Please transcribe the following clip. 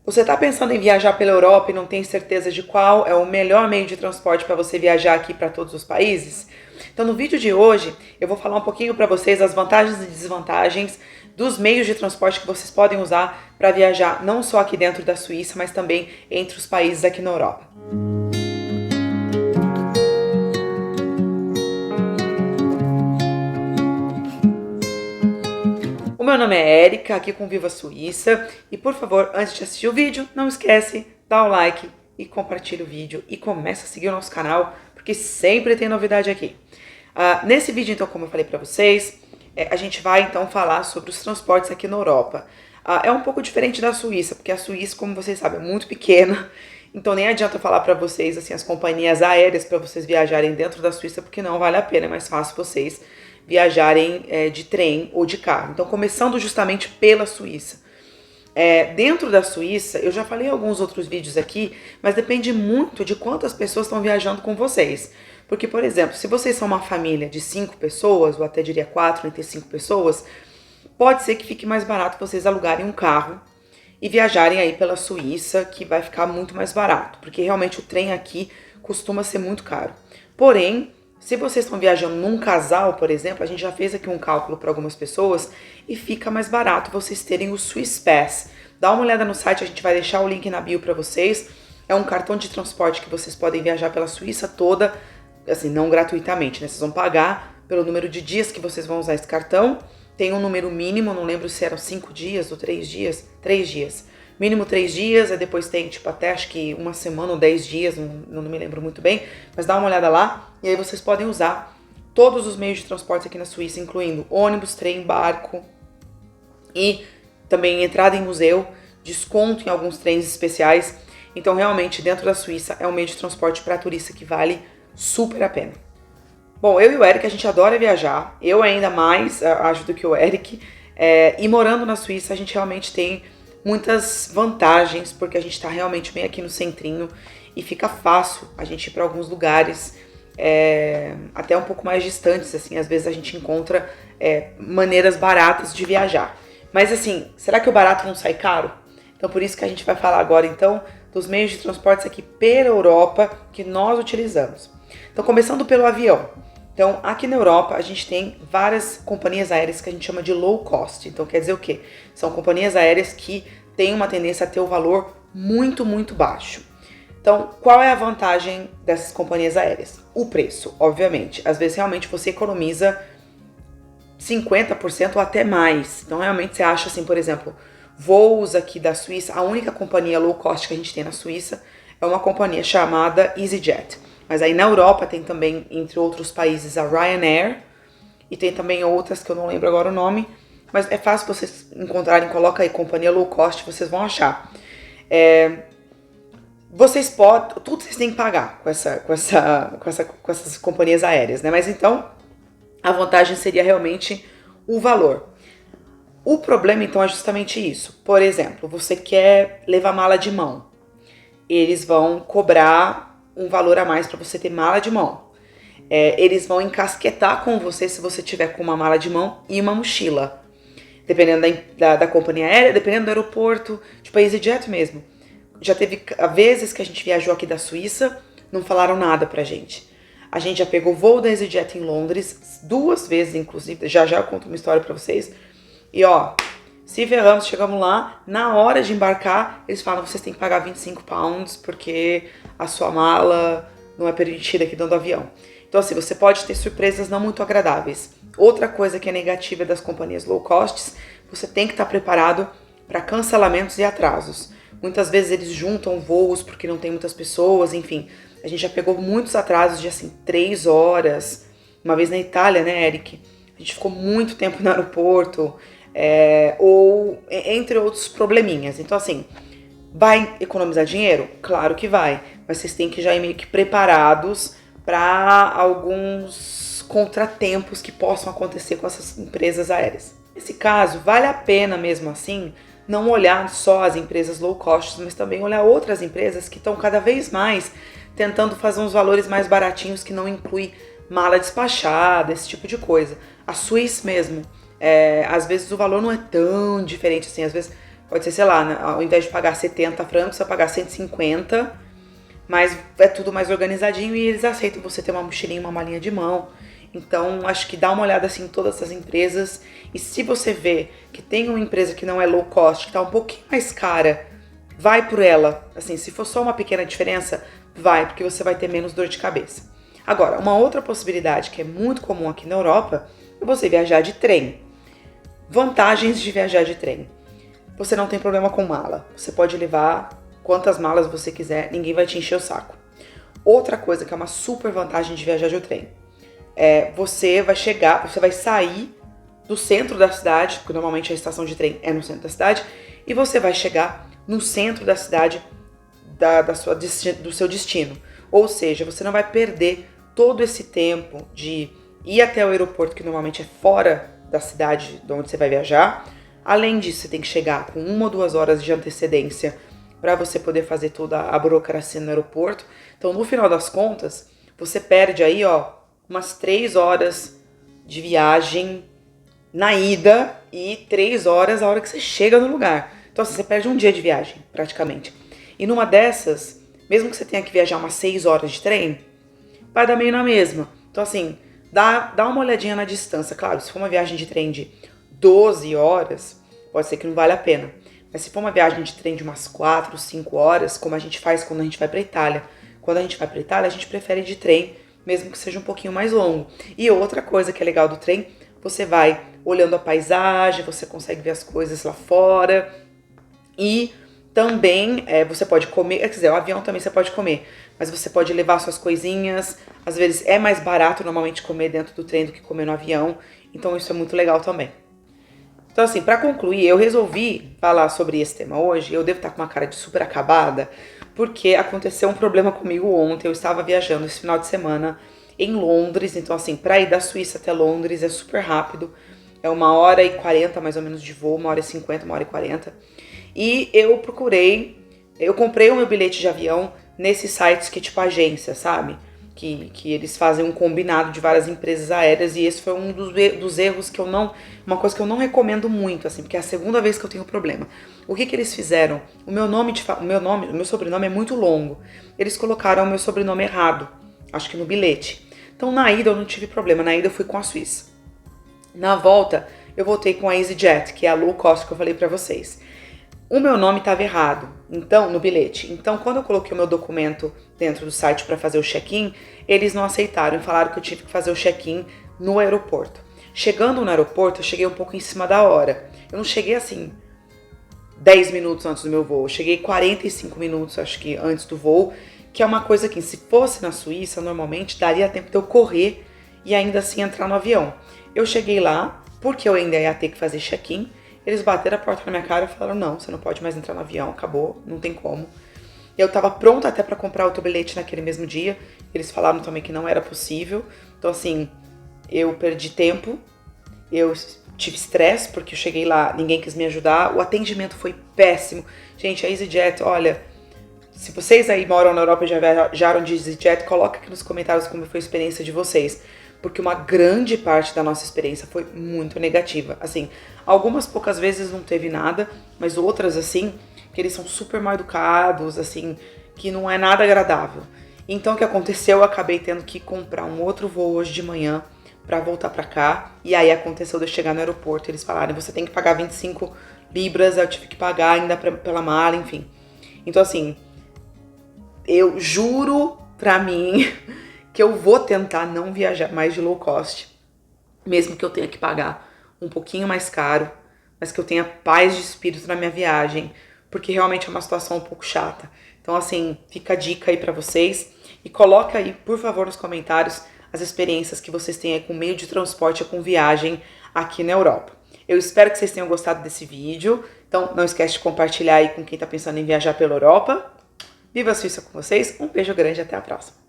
Você está pensando em viajar pela Europa e não tem certeza de qual é o melhor meio de transporte para você viajar aqui para todos os países? Então no vídeo de hoje eu vou falar um pouquinho para vocês as vantagens e desvantagens dos meios de transporte que vocês podem usar para viajar não só aqui dentro da Suíça, mas também entre os países aqui na Europa. O meu nome é Erika, aqui com Viva Suíça, e por favor, antes de assistir o vídeo, não esquece, dá o like e compartilha o vídeo e começa a seguir o nosso canal, porque sempre tem novidade aqui. Nesse vídeo, então, como eu falei para vocês, a gente vai então falar sobre os transportes aqui na Europa. É um pouco diferente da Suíça, porque a Suíça, como vocês sabem, é muito pequena, então nem adianta eu falar para vocês assim as companhias aéreas para vocês viajarem dentro da Suíça, porque não vale a pena, é mais fácil vocês viajarem de trem ou de carro. Então, começando justamente pela Suíça. Dentro da Suíça, eu já falei em alguns outros vídeos aqui, mas depende muito de quantas pessoas estão viajando com vocês. Porque, por exemplo, se vocês são uma família de 5 pessoas, ou até diria 4 entre 5 pessoas, pode ser que fique mais barato vocês alugarem um carro e viajarem aí pela Suíça, que vai ficar muito mais barato, porque realmente o trem aqui costuma ser muito caro. Porém, se vocês estão viajando num casal, por exemplo, a gente já fez aqui um cálculo para algumas pessoas e fica mais barato vocês terem o Swiss Pass. Dá uma olhada no site, a gente vai deixar o link na bio para vocês. É um cartão de transporte que vocês podem viajar pela Suíça toda, assim, não gratuitamente, né? Vocês vão pagar pelo número de dias que vocês vão usar esse cartão. Tem um número mínimo, não lembro se eram 5 dias ou 3 dias. 3 dias. Mínimo 3 dias, e depois tem tipo até acho que uma semana ou 10 dias, não me lembro muito bem, mas dá uma olhada lá e aí vocês podem usar todos os meios de transporte aqui na Suíça, incluindo ônibus, trem, barco e também entrada em museu, desconto em alguns trens especiais. Então realmente dentro da Suíça é um meio de transporte para turista que vale super a pena. Bom, eu e o Eric a gente adora viajar, eu ainda mais acho do que o Eric, e morando na Suíça a gente realmente tem muitas vantagens, porque a gente está realmente bem aqui no centrinho e fica fácil a gente ir para alguns lugares até um pouco mais distantes, assim, às vezes a gente encontra maneiras baratas de viajar. Mas assim, será que o barato não sai caro? Então por isso que a gente vai falar agora então dos meios de transportes aqui pela Europa que nós utilizamos. Então começando pelo avião. Então, aqui na Europa, a gente tem várias companhias aéreas que a gente chama de low cost. Então, quer dizer o quê? São companhias aéreas que têm uma tendência a ter o valor muito, muito baixo. Então, qual é a vantagem dessas companhias aéreas? O preço, obviamente. Às vezes, realmente, você economiza 50% ou até mais. Então, realmente, você acha, assim, por exemplo, voos aqui da Suíça, a única companhia low cost que a gente tem na Suíça é uma companhia chamada EasyJet. Mas aí na Europa tem também, entre outros países, a Ryanair. E tem também outras que eu não lembro agora o nome. Mas é fácil vocês encontrarem, coloca aí companhia low cost, vocês vão achar. Vocês podem, tudo vocês têm que pagar com essas companhias aéreas, né? Mas então, a vantagem seria realmente o valor. O problema então é justamente isso. Por exemplo, você quer levar mala de mão. Eles vão cobrar um valor a mais para você ter mala de mão. Eles vão encasquetar com você se você tiver com uma mala de mão e uma mochila. Dependendo da companhia aérea, dependendo do aeroporto, tipo a EasyJet mesmo. Já teve vezes que a gente viajou aqui da Suíça, não falaram nada pra gente. A gente já pegou voo da EasyJet em Londres, 2 vezes inclusive, já eu conto uma história pra vocês. E ó, se ferramos, chegamos lá, na hora de embarcar, eles falam que vocês têm que pagar 25 pounds porque a sua mala não é permitida aqui dentro do avião. Então assim, você pode ter surpresas não muito agradáveis. Outra coisa que é negativa das companhias low cost, você tem que estar preparado para cancelamentos e atrasos. Muitas vezes eles juntam voos porque não tem muitas pessoas, enfim. A gente já pegou muitos atrasos de assim 3 horas. Uma vez na Itália, né, Eric? A gente ficou muito tempo no aeroporto. Ou entre outros probleminhas. Então assim, vai economizar dinheiro? Claro que vai, mas vocês têm que já ir meio que preparados para alguns contratempos que possam acontecer com essas empresas aéreas. Nesse caso, vale a pena mesmo assim não olhar só as empresas low cost, mas também olhar outras empresas que estão cada vez mais tentando fazer uns valores mais baratinhos que não inclui mala despachada, esse tipo de coisa. A Swiss mesmo, às vezes o valor não é tão diferente assim, às vezes Pode ser, sei lá, né, ao invés de pagar 70 francos, você vai pagar 150, mas é tudo mais organizadinho e eles aceitam você ter uma mochilinha, uma malinha de mão. Então, acho que dá uma olhada assim em todas essas empresas. E se você vê que tem uma empresa que não é low cost, que tá um pouquinho mais cara, vai por ela. Assim, se for só uma pequena diferença, vai, porque você vai ter menos dor de cabeça. Agora, uma outra possibilidade que é muito comum aqui na Europa é você viajar de trem. Vantagens de viajar de trem. Você não tem problema com mala. Você pode levar quantas malas você quiser, ninguém vai te encher o saco. Outra coisa que é uma super vantagem de viajar de trem. Você vai sair do centro da cidade, porque normalmente a estação de trem é no centro da cidade, e você vai chegar no centro da cidade do seu destino. Ou seja, você não vai perder todo esse tempo de ir até o aeroporto, que normalmente é fora da cidade de onde você vai viajar. Além disso, você tem que chegar com 1 ou 2 horas de antecedência para você poder fazer toda a burocracia no aeroporto. Então, no final das contas, você perde aí, umas 3 horas de viagem na ida e 3 horas a hora que você chega no lugar. Então, assim, você perde um dia de viagem, praticamente. E numa dessas, mesmo que você tenha que viajar umas 6 horas de trem, vai dar meio na mesma. Então, assim, dá uma olhadinha na distância. Claro, se for uma viagem de trem de 12 horas, pode ser que não vale a pena. Mas se for uma viagem de trem de umas 4, 5 horas, como a gente faz quando a gente vai pra Itália. Quando a gente vai pra Itália, a gente prefere ir de trem, mesmo que seja um pouquinho mais longo. E outra coisa que é legal do trem, você vai olhando a paisagem, você consegue ver as coisas lá fora. E também você pode comer, quer dizer, o avião também você pode comer, mas você pode levar suas coisinhas. Às vezes é mais barato normalmente comer dentro do trem do que comer no avião, então isso é muito legal também. Então assim, pra concluir, eu resolvi falar sobre esse tema hoje. Eu devo estar com uma cara de super acabada, porque aconteceu um problema comigo ontem. Eu estava viajando esse final de semana em Londres, então assim, pra ir da Suíça até Londres é super rápido. É 1h40 mais ou menos de voo, 1h50, 1h40. E eu comprei o meu bilhete de avião nesses sites que tipo agência, sabe? Que eles fazem um combinado de várias empresas aéreas, e esse foi um dos erros que uma coisa que eu não recomendo muito, assim, porque é a segunda vez que eu tenho problema. O que eles fizeram? O meu sobrenome é muito longo. Eles colocaram o meu sobrenome errado, acho que no bilhete. Então na ida eu não tive problema, na ida eu fui com a Suíça. Na volta eu voltei com a EasyJet, que é a low cost que eu falei pra vocês. O meu nome estava errado, então, no bilhete. Então, quando eu coloquei o meu documento dentro do site para fazer o check-in, eles não aceitaram e falaram que eu tive que fazer o check-in no aeroporto. Chegando no aeroporto, eu cheguei um pouco em cima da hora. Eu não cheguei assim 10 minutos antes do meu voo, eu cheguei 45 minutos, acho que, antes do voo, que é uma coisa que, se fosse na Suíça, normalmente daria tempo de eu correr e ainda assim entrar no avião. Eu cheguei lá, porque eu ainda ia ter que fazer check-in. Eles bateram a porta na minha cara e falaram: não, você não pode mais entrar no avião, acabou, não tem como. Eu tava pronta até pra comprar outro bilhete naquele mesmo dia. Eles falaram também que não era possível. Então assim, eu perdi tempo, eu tive estresse porque eu cheguei lá, ninguém quis me ajudar, o atendimento foi péssimo. Gente, a EasyJet, olha, se vocês aí moram na Europa e já viajaram de EasyJet, coloca aqui nos comentários como foi a experiência de vocês. Porque uma grande parte da nossa experiência foi muito negativa. Assim, algumas poucas vezes não teve nada, mas outras, assim, que eles são super mal educados, assim, que não é nada agradável. Então, o que aconteceu? Eu acabei tendo que comprar um outro voo hoje de manhã pra voltar pra cá. E aí aconteceu de eu chegar no aeroporto, eles falaram: você tem que pagar 25 libras, eu tive que pagar ainda pela mala, enfim. Então, assim, eu juro pra mim que eu vou tentar não viajar mais de low cost, mesmo que eu tenha que pagar um pouquinho mais caro, mas que eu tenha paz de espírito na minha viagem, porque realmente é uma situação um pouco chata. Então, assim, fica a dica aí pra vocês, e coloca aí, por favor, nos comentários as experiências que vocês têm aí com meio de transporte ou com viagem aqui na Europa. Eu espero que vocês tenham gostado desse vídeo, então não esquece de compartilhar aí com quem tá pensando em viajar pela Europa. Viva a Suíça com vocês, um beijo grande e até a próxima!